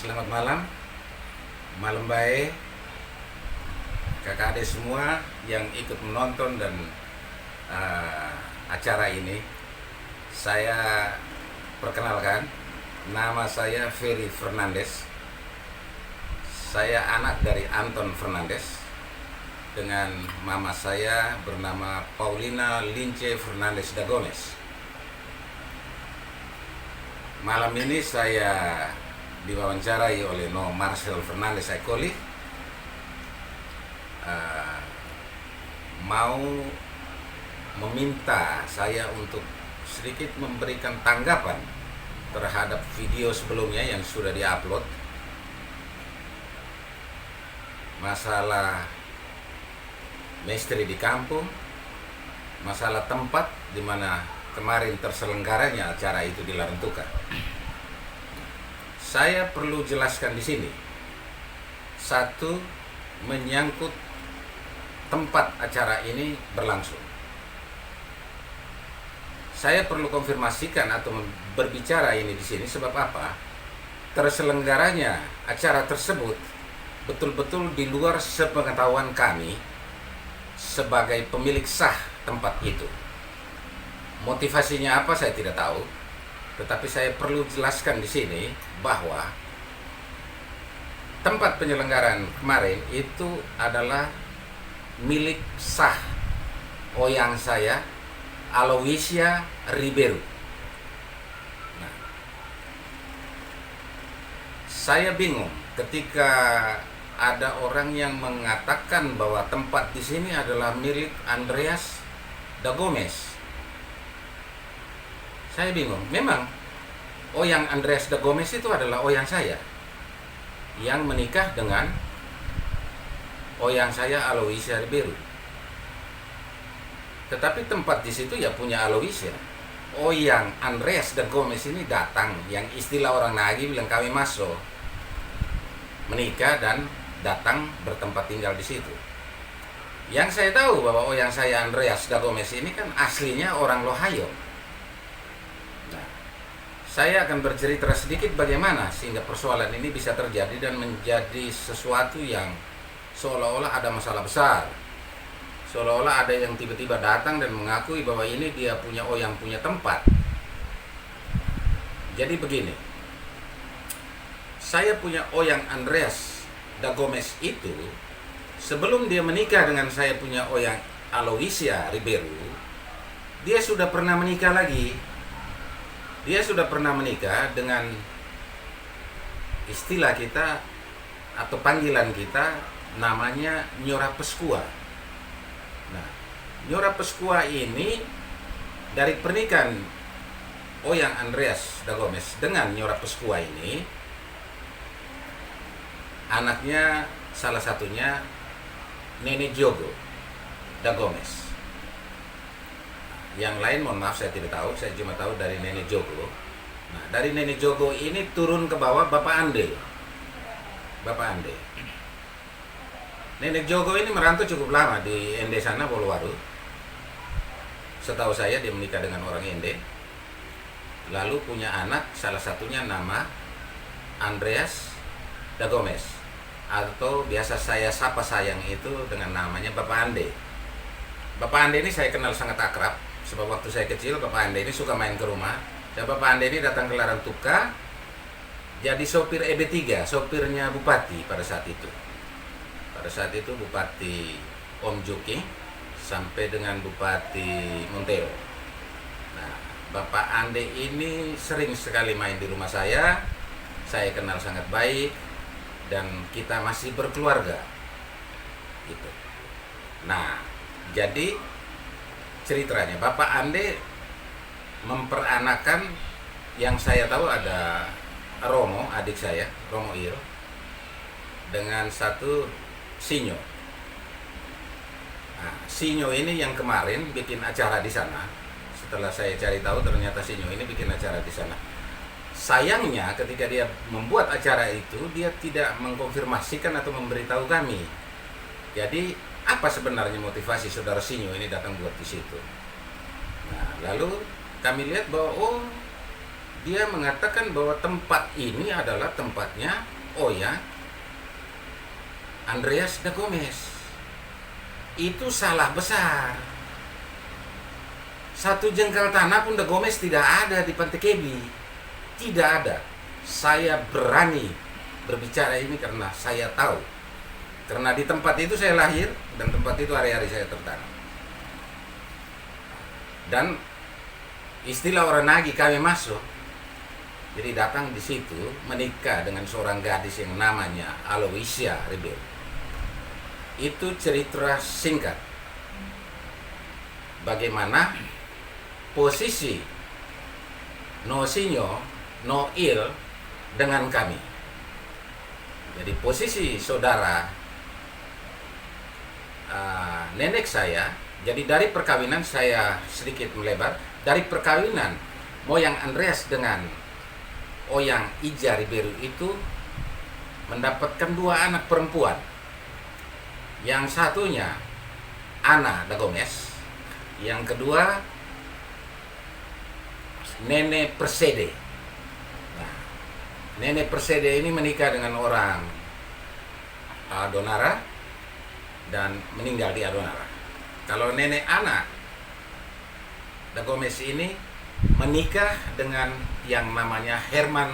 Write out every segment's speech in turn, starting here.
Selamat malam, malam baik kakak adik semua yang ikut menonton dan acara ini. Saya perkenalkan, nama saya Ferry Fernandes. Saya anak dari Anton Fernandes dengan mama saya bernama Paulina Lince Fernandes da Gomes. Malam ini saya diwawancarai oleh No Marcel Fernandes Aikoli, mau meminta saya untuk sedikit memberikan tanggapan terhadap video sebelumnya yang sudah diupload, masalah misteri di kampung, masalah tempat di mana kemarin terselenggaranya acara itu di Larantuka. Saya perlu jelaskan di sini. Satu, menyangkut tempat acara ini berlangsung. Saya perlu konfirmasikan atau berbicara ini di sini sebab apa? Terselenggaranya acara tersebut betul-betul di luar sepengetahuan kami sebagai pemilik sah tempat itu. Motivasinya apa saya tidak tahu, tetapi saya perlu jelaskan di sini bahwa tempat penyelenggaraan kemarin itu adalah milik sah oyang saya, Aloysia Ribeiro. Nah, saya bingung ketika ada orang yang mengatakan bahwa tempat di sini adalah milik Andreas da Gomes. Saya bingung. Memang oyang Andreas da Gomes itu adalah oyang saya yang menikah dengan oyang saya Aloysia Ribeiro. Tetapi tempat di situ ya punya Aloysia. Oyang Andreas da Gomes ini datang, yang istilah orang Nagi bilang kami masuk, menikah dan datang bertempat tinggal di situ. Yang saya tahu bahwa oyang saya Andreas da Gomes ini kan aslinya orang Lohayo. Saya akan bercerita sedikit bagaimana sehingga persoalan ini bisa terjadi dan menjadi sesuatu yang seolah-olah ada masalah besar. Seolah-olah ada yang tiba-tiba datang dan mengakui bahwa ini dia punya oyang punya tempat. Jadi begini, saya punya oyang Andreas da Gomes itu sebelum dia menikah dengan saya punya oyang Aloysia Ribeiro, dia sudah pernah menikah lagi. Dia sudah pernah menikah dengan istilah kita atau panggilan kita namanya Nyora Peskua. Nah, Nyora Peskua ini dari pernikahan oyang Andreas da Gomes dengan Nyora Peskua ini, anaknya salah satunya Nenek Jogo da Gomes. Yang lain mohon maaf saya tidak tahu, saya cuma tahu dari Nenek Jogo. Nah, dari Nenek Jogo ini turun ke bawah Bapak Ande. Bapak Ande. Nenek Jogo ini merantau cukup lama di Ende sana, Bolowaru. Setahu saya dia menikah dengan orang Ende. Lalu punya anak, salah satunya nama Andreas da Gomes, atau biasa saya sapa sayang itu dengan namanya Bapak Ande. Bapak Ande ini saya kenal sangat akrab. Sebab waktu saya kecil, Bapak Ande ini suka main ke rumah. Dan Bapak Ande ini datang ke Larantuka jadi sopir EB3, sopirnya Bupati pada saat itu. Pada saat itu Bupati Om Juki sampai dengan Bupati Montero. Nah, Bapak Ande ini sering sekali main di rumah saya kenal sangat baik, dan kita masih berkeluarga. Gitu. Nah, jadi ceritanya Bapak Ande memperanakan, yang saya tahu ada Romo, adik saya, Romo Il, dengan satu Sinyo. Nah, Sinyo ini yang kemarin bikin acara di sana. Setelah saya cari tahu ternyata Sinyo ini bikin acara di sana. Sayangnya ketika dia membuat acara itu, dia tidak mengkonfirmasikan atau memberitahu kami. Jadi apa sebenarnya motivasi saudara Sinyo ini datang buat di situ? Nah, lalu kami lihat bahwa dia mengatakan bahwa tempat ini adalah tempatnya Oya Andreas da Gomes. Itu salah besar. Satu jengkal tanah pun da Gomes tidak ada di Pantai Kebi. Tidak ada. Saya berani berbicara ini karena saya tahu. Karena di tempat itu saya lahir dan tempat itu hari-hari saya tertanam. Dan istilah orang Nagi kami masuk. Jadi datang di situ menikah dengan seorang gadis yang namanya Aloysia Ribeiro. Itu cerita singkat. Bagaimana posisi Nosinyo, Noil dengan kami. Jadi posisi saudara nenek saya, jadi dari perkawinan saya sedikit melebar, dari perkawinan moyang Andreas dengan Oyang Ija Ribeiro itu mendapatkan 2 anak perempuan. Yang satunya Ana da Gomes, yang kedua Nene Persede. Nah, Nene Persede ini menikah dengan orang Adonara dan meninggal di Adonara. Kalau Nenek Ana da Gomes ini menikah dengan yang namanya Herman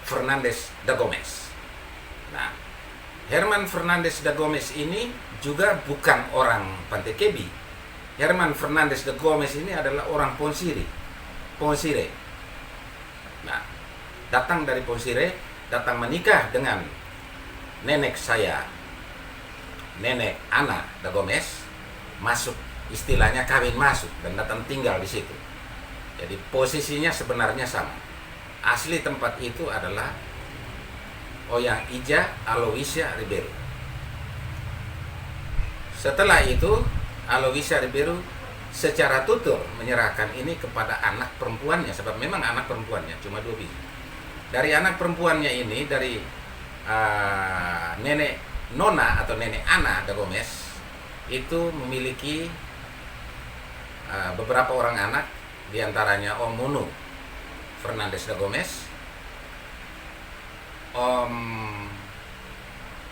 Fernandez da Gomes. Nah, Herman Fernandez da Gomes ini juga bukan orang Pantai Kebi. Herman Fernandez da Gomes ini adalah orang Ponsire. Nah, datang dari Ponsire, datang menikah dengan nenek saya, Nenek Ana da Gomes, masuk, istilahnya kawin masuk, dan datang tinggal di situ. Jadi posisinya sebenarnya sama. Asli tempat itu adalah Oyang Ija Aloysia Ribeiro. Setelah itu Aloysia Ribeiro secara tutur menyerahkan ini kepada anak perempuannya, sebab memang anak perempuannya cuma 2 biji. Dari anak perempuannya ini, dari nenek Nona atau nenek Ana da Gomes, itu memiliki beberapa orang anak, diantaranya Om Munu Fernandez da Gomes, Om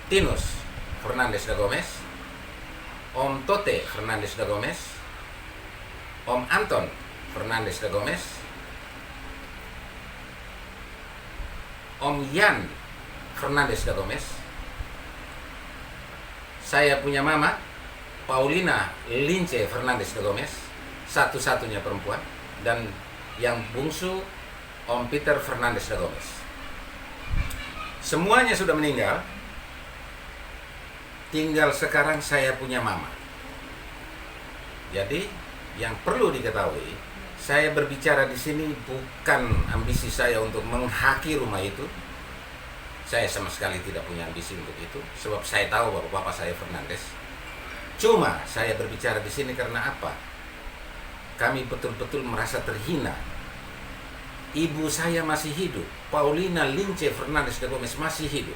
Tinus Fernandez da Gomes, Om Tote Fernandez da Gomes, Om Anton Fernandez da Gomes, Om Yan Fernandez da Gomes. Saya punya mama Paulina Lince Fernandez da Gomes, satu-satunya perempuan, dan yang bungsu Om Peter Fernandez da Gomes. Semuanya sudah meninggal. Tinggal sekarang saya punya mama. Jadi yang perlu diketahui, saya berbicara di sini bukan ambisi saya untuk menghaki rumah itu. Saya sama sekali tidak punya ambisi untuk itu, sebab saya tahu bahwa bapak saya Fernandez. Cuma saya berbicara di sini karena apa? Kami betul-betul merasa terhina. Ibu saya masih hidup, Paulina Lince Fernandez da Gomes masih hidup.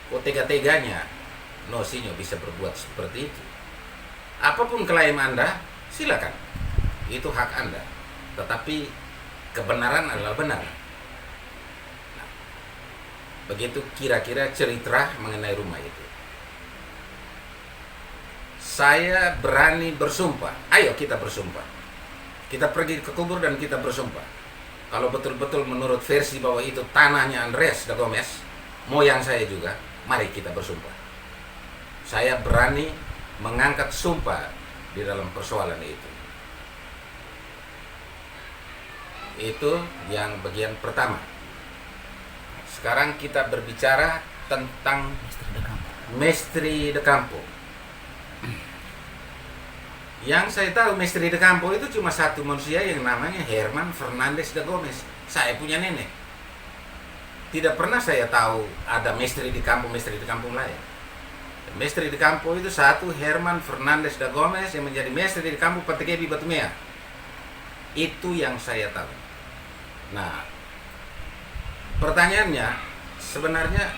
Kok tega-teganya Nosinyo bisa berbuat seperti itu? Apapun klaim Anda, silakan. Itu hak Anda. Tetapi kebenaran adalah benar. Nah, begitu kira-kira cerita mengenai rumah itu. Saya berani bersumpah. Ayo kita bersumpah. Kita pergi ke kubur dan kita bersumpah. Kalau betul-betul menurut versi bahwa itu tanahnya Andreas da Gomes, moyang saya juga, mari kita bersumpah. Saya berani mengangkat sumpah di dalam persoalan itu. Itu yang bagian pertama. Sekarang kita berbicara tentang Mestri de Campo. Yang saya tahu Mestri de Campo itu cuma satu manusia yang namanya Herman Fernandez da Gomes. Saya punya nenek. Tidak pernah saya tahu ada Mestri de Campo lain. Mestri de Campo itu satu, Herman Fernandez da Gomes, yang menjadi Mestri de Campo Pantai Kebi Batumea. Itu yang saya tahu. Nah, pertanyaannya sebenarnya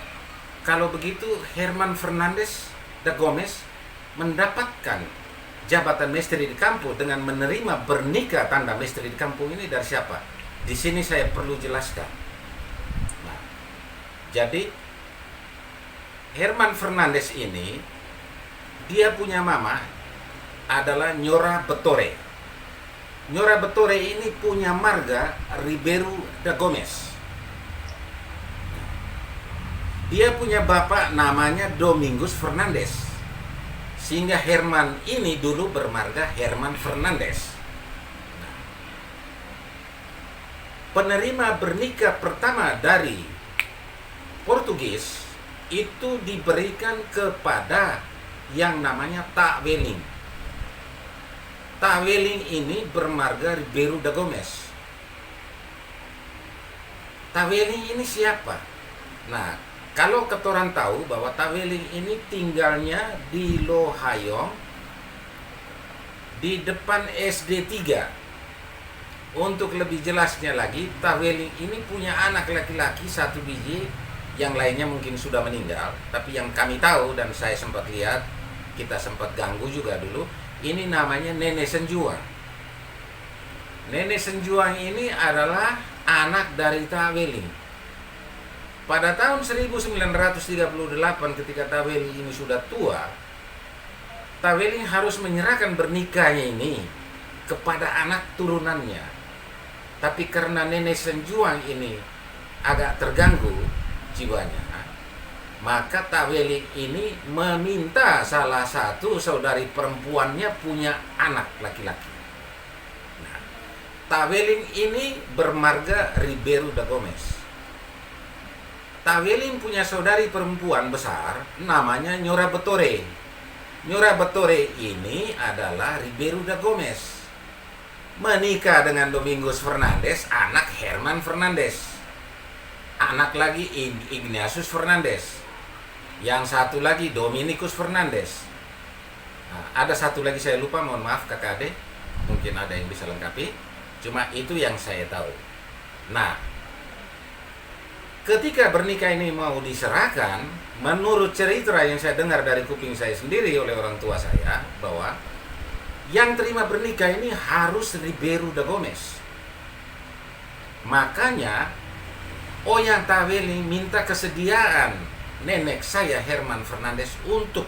kalau begitu Herman Fernandez da Gomes mendapatkan jabatan Mestri de Campo dengan menerima bernikah tanda Mestri de Campo ini dari siapa? Di sini saya perlu jelaskan. Nah, jadi Herman Fernandes ini, dia punya mama adalah Nyora Betore. Nyora Betore ini punya marga Ribeiro da Gomes. Dia punya bapak namanya Domingos Fernandes. Sehingga Herman ini dulu bermarga Herman Fernandes. Nah, penerima bernikah pertama dari Portugis itu diberikan kepada yang namanya Tak Weling. Tak Weling ini bermarga Ribeiro da Gomes. Tak Weling ini siapa? Nah, kalau ketoran tahu bahwa Tak Weling ini tinggalnya di Lohayong, di depan SD 3. Untuk lebih jelasnya lagi, Tak Weling ini punya anak laki-laki 1 biji, yang lainnya mungkin sudah meninggal. Tapi yang kami tahu dan saya sempat lihat, kita sempat ganggu juga dulu, ini namanya Nenek Senjuang. Nenek Senjuang ini adalah anak dari Tak Weling. Pada tahun 1938 ketika Tak Weling ini sudah tua, Tak Weling harus menyerahkan bernikahnya ini kepada anak turunannya. Tapi karena Nenek Senjuang ini agak terganggu jiwanya, maka Tak Weling ini meminta salah satu saudari perempuannya punya anak laki-laki. Nah, Tak Weling ini bermarga Ribeiro da Gomes. Tak Weling punya saudari perempuan besar namanya Nyora Betore. Nyora Betore ini adalah Ribeiro da Gomes. Menikah dengan Domingos Fernandes, anak Herman Fernandes. Anak lagi Ignatius Fernandes. Yang satu lagi Dominicus Fernandes. Nah, ada satu lagi saya lupa, mohon maaf kakak ade. Mungkin ada yang bisa lengkapi. Cuma itu yang saya tahu. Nah, ketika bernikah ini mau diserahkan, menurut cerita yang saya dengar dari kuping saya sendiri oleh orang tua saya, bahwa yang terima bernikah ini harus Ribeiro da Gomes. Makanya Oyang Tak Weling minta kesediaan nenek saya Herman Fernandes untuk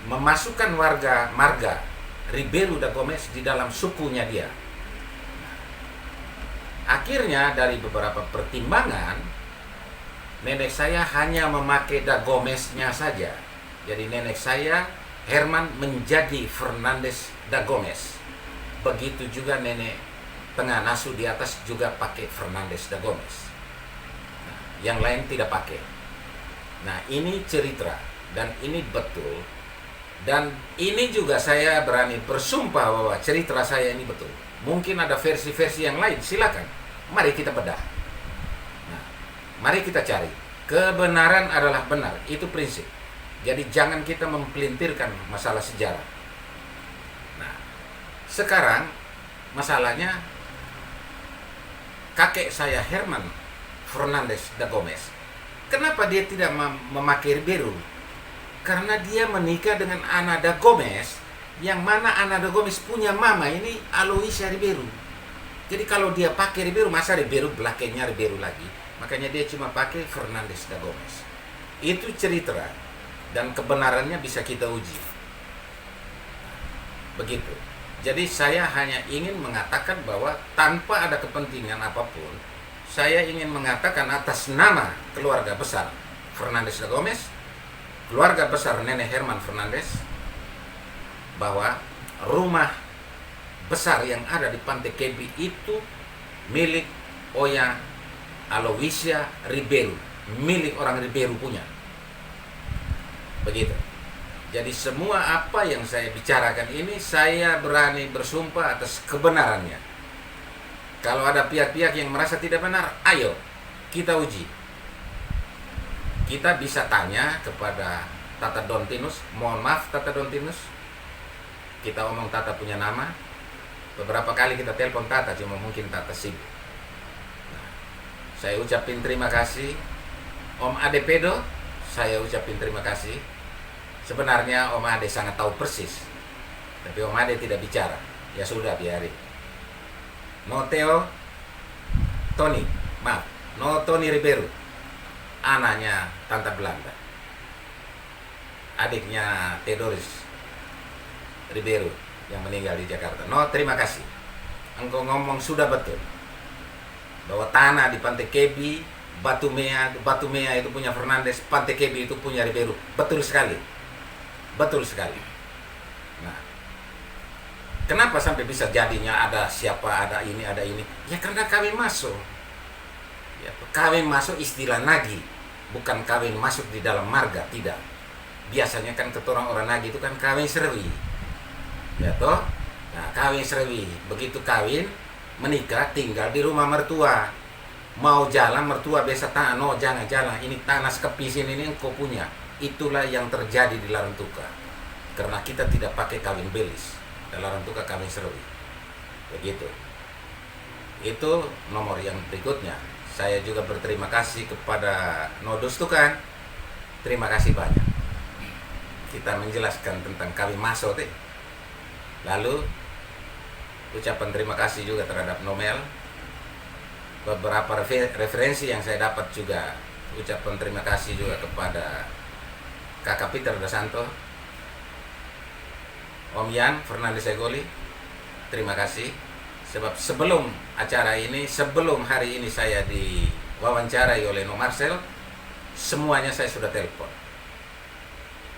memasukkan marga Ribeiro da Gomes di dalam sukunya dia. Akhirnya dari beberapa pertimbangan, nenek saya hanya memakai da Gomesnya saja. Jadi nenek saya Herman menjadi Fernandes da Gomes. Begitu juga nenek tengah nasu di atas juga pakai Fernandes da Gomes. Nah, yang lain tidak pakai. Nah, ini cerita dan ini betul. Dan ini juga saya berani bersumpah bahwa cerita saya ini betul. Mungkin ada versi-versi yang lain, silakan. Mari kita bedah. Nah, mari kita cari. Kebenaran adalah benar, itu prinsip. Jadi jangan kita mempelintirkan masalah sejarah. Nah, sekarang masalahnya kakek saya Herman Fernandes da Gomes. Kenapa dia tidak memakai Ribeiro? Karena dia menikah dengan Ana da Gomes, yang mana Ana da Gomes punya mama ini Aloysia Ribeiro. Jadi kalau dia pakai Ribeiro, masa Ribeiro belakangnya Ribeiro lagi. Makanya dia cuma pakai Fernandes da Gomes. Itu cerita dan kebenarannya bisa kita uji. Begitu. Jadi saya hanya ingin mengatakan bahwa tanpa ada kepentingan apapun, saya ingin mengatakan atas nama keluarga besar Fernandes da Gomes, keluarga besar Nenek Herman Fernandes, bahwa rumah besar yang ada di Pantai Kempi itu milik Oya Aloysia Ribeiro, milik orang Ribeiro punya. Begitu. Jadi semua apa yang saya bicarakan ini saya berani bersumpah atas kebenarannya. Kalau ada pihak-pihak yang merasa tidak benar, ayo kita uji. Kita bisa tanya kepada Tata Dontinus. Mohon maaf Tata Dontinus, kita omong Tata punya nama. Beberapa kali kita telepon Tata, cuma mungkin Tata sibuk. Nah, saya ucapin terima kasih. Om Ade Pedo, saya ucapin terima kasih. Sebenarnya Om Ade sangat tahu persis, tapi Om Ade tidak bicara. Ya sudah, biarin. No Theo Tony, maaf, No Tony Ribeiro, anaknya Tante Belanda, adiknya Theodoris Ribeiro yang meninggal di Jakarta. No, terima kasih. Engkau ngomong sudah betul bahwa tanah di Pantai Kebi, Batu Mea itu punya Fernandes, Pantai Kebi itu punya Ribeiro. Betul sekali. Betul sekali. Nah, kenapa sampai bisa jadinya ada siapa, ada ini, ada ini? Ya karena kawin masuk. Ya, kawin masuk istilah nagi, bukan kawin masuk di dalam marga, tidak. Biasanya kan keturang orang nagi itu kan kawin serwi. Ya toh? Nah, kawin serwi. Begitu kawin, menikah, tinggal di rumah mertua. Mau jalan, mertua biasa tanah, no jangan jalan, ini tanah sekepis ini engkau punya. Itulah yang terjadi di Larantuka. Karena kita tidak pakai kawin belis. Di Larantuka kawin serwi. Begitu. Itu nomor yang berikutnya. Saya juga berterima kasih kepada Nodus Tukan. Terima kasih banyak. Kita menjelaskan tentang kawin masuk. Lalu ucapan terima kasih juga terhadap Nomel. Beberapa referensi yang saya dapat juga. Ucapan terima kasih juga kepada Kakak Peter Dasanto, Om Yan Fernandes Egoli. Terima kasih. Sebab sebelum acara ini, sebelum hari ini saya diwawancarai oleh No Marcel, semuanya saya sudah telepon.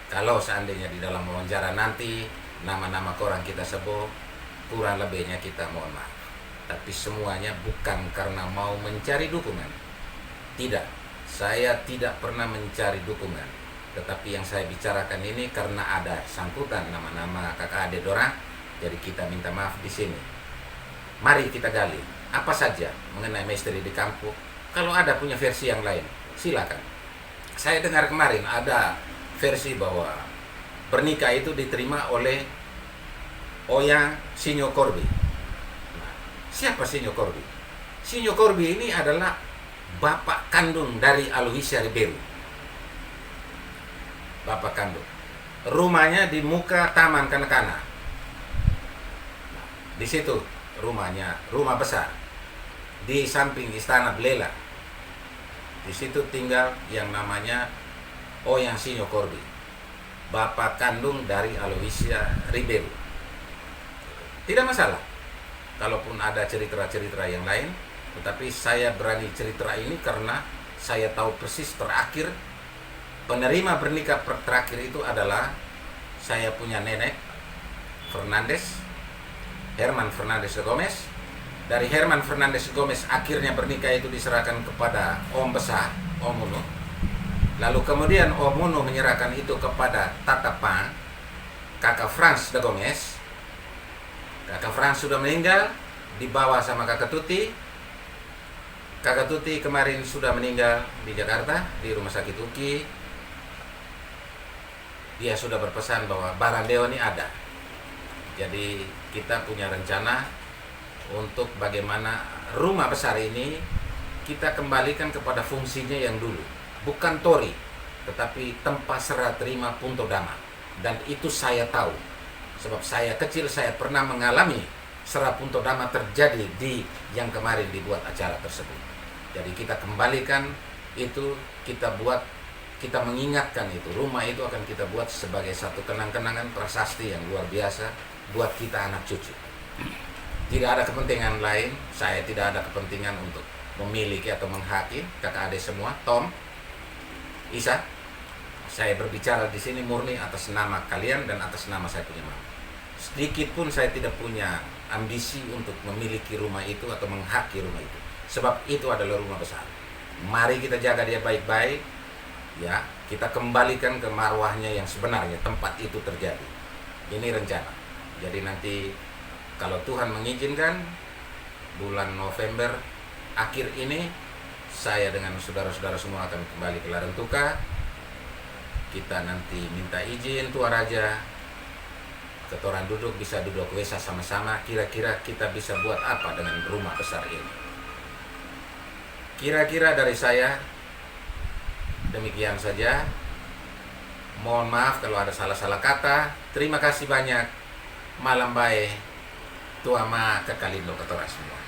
Kalau seandainya di dalam wawancara nanti nama-nama korang kita sebut, kurang lebihnya kita mohon maaf. Tapi semuanya bukan karena mau mencari dukungan. Tidak, saya tidak pernah mencari dukungan. Tetapi yang saya bicarakan ini karena ada sangkutan nama-nama kakak adik dorang, jadi kita minta maaf di sini. Mari kita gali apa saja mengenai misteri di kampung. Kalau ada punya versi yang lain, silakan. Saya dengar kemarin ada versi bahwa pernikah itu diterima oleh Oya Sinyo Corbi. Nah, siapa Sinyo Corbi? Sinyo Corbi ini adalah bapak kandung dari Aloysia Ribeiro. Bapak kandung. Rumahnya di muka Taman Kanak-Kanak. Nah, di situ rumahnya, rumah besar. Di samping Istana Blela. Di situ tinggal yang namanya Oya Sinyo Corbi. Bapak kandung dari Aloysia Ribeiro. Tidak masalah. Kalaupun ada cerita-cerita yang lain, tetapi saya berani cerita ini karena saya tahu persis terakhir penerima pernikah terakhir itu adalah saya punya nenek Fernandes, Herman Fernandes de Gomez. Dari Herman Fernandes de Gomez akhirnya pernikah itu diserahkan kepada Om besar, Om Uno. Lalu kemudian Om Uno menyerahkan itu kepada Tatapang, kakak Franz de Gomez. Kakak Franz sudah meninggal, dibawa sama kakak Tuti. Kakak Tuti kemarin sudah meninggal di Jakarta, di rumah sakit UKI. Dia sudah berpesan bahwa Barandeo ini ada. Jadi kita punya rencana untuk bagaimana rumah besar ini kita kembalikan kepada fungsinya yang dulu. Bukan tori, tetapi tempat serah terima Punto Dama. Dan itu saya tahu. Sebab saya kecil, saya pernah mengalami serah Punto Dama terjadi di yang kemarin dibuat acara tersebut. Jadi kita kembalikan itu, kita buat, kita mengingatkan itu. Rumah itu akan kita buat sebagai satu kenang-kenangan prasasti yang luar biasa buat kita anak cucu. Tidak ada kepentingan lain, saya tidak ada kepentingan untuk memiliki atau menghaki kakak adik semua. Tom, Isa, saya berbicara di sini murni atas nama kalian dan atas nama saya punya mama. Sedikit pun saya tidak punya ambisi untuk memiliki rumah itu atau menghaki rumah itu. Sebab itu adalah rumah besar. Mari kita jaga dia baik-baik. Ya, kita kembalikan ke marwahnya yang sebenarnya tempat itu terjadi. Ini rencana. Jadi nanti kalau Tuhan mengizinkan bulan November akhir ini saya dengan saudara-saudara semua akan kembali ke Larantuka. Kita nanti minta izin Tuan Raja, ketoran duduk, bisa duduk wesa sama-sama. Kira-kira kita bisa buat apa dengan rumah besar ini. Kira-kira dari saya demikian saja. Mohon maaf kalau ada salah-salah kata. Terima kasih banyak. Malam baik. Tuama kekalindo ketora semua.